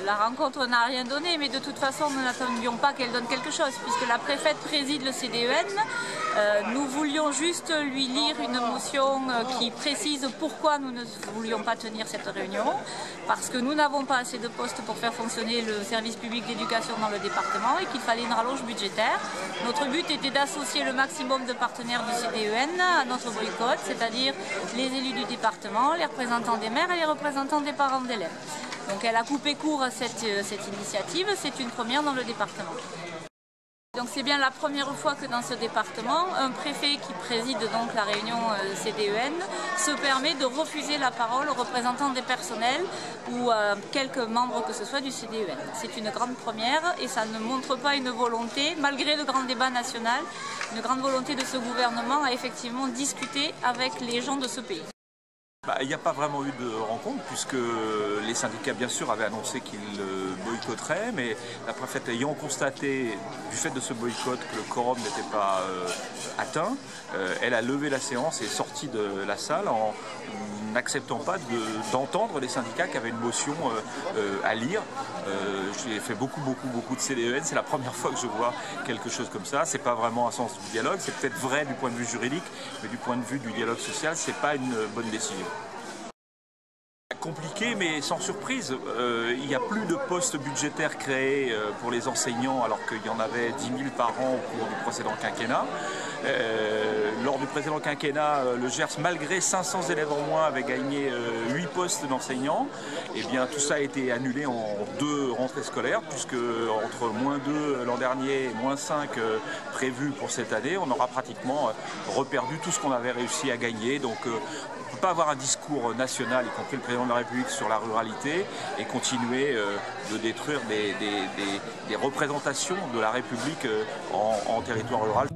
la rencontre n'a rien donné, mais de toute façon, nous n'attendions pas qu'elle donne quelque chose, puisque la préfète préside le CDEN. Nous voulions juste lui lire une motion qui précise pourquoi nous ne voulions pas tenir cette réunion, parce que nous n'avons pas assez de postes pour faire fonctionner le service public d'éducation dans le département et qu'il fallait une rallonge budgétaire. Notre but était d'associer le maximum de partenaires du CDEN à notre boycott, c'est-à-dire les élus du département, les représentants des maires et les représentants des parents d'élèves. Donc elle a coupé court à cette initiative, c'est une première dans le département. Donc c'est bien la première fois que dans ce département, un préfet qui préside donc la réunion CDEN se permet de refuser la parole aux représentants des personnels ou à quelques membres que ce soit du CDEN. C'est une grande première et ça ne montre pas une volonté, malgré le grand débat national, une grande volonté de ce gouvernement à effectivement discuter avec les gens de ce pays. Il n'y a pas vraiment eu de rencontre puisque les syndicats bien sûr avaient annoncé qu'ils boycotteraient, mais la préfète ayant constaté du fait de ce boycott que le quorum n'était pas atteint, elle a levé la séance et est sortie de la salle en n'acceptant pas d'entendre les syndicats qui avaient une motion à lire. J'ai fait beaucoup de CDEN, c'est la première fois que je vois quelque chose comme ça. C'est pas vraiment un sens du dialogue, c'est peut-être vrai du point de vue juridique, mais du point de vue du dialogue social, c'est pas une bonne décision. Compliqué mais sans surprise, il n'y a plus de postes budgétaires créés pour les enseignants alors qu'il y en avait 10 000 par an au cours du précédent quinquennat. Lors du précédent quinquennat, le Gers, malgré 500 élèves en moins, avait gagné 8 postes d'enseignants. Et bien tout ça a été annulé en 2 rentrées scolaires, puisque entre -2 l'an dernier et -5 prévus pour cette année, on aura pratiquement reperdu tout ce qu'on avait réussi à gagner. Donc on ne peut pas avoir un discours national, y compris le président de la République, sur la ruralité et continuer de détruire des représentations de la République en territoire rural.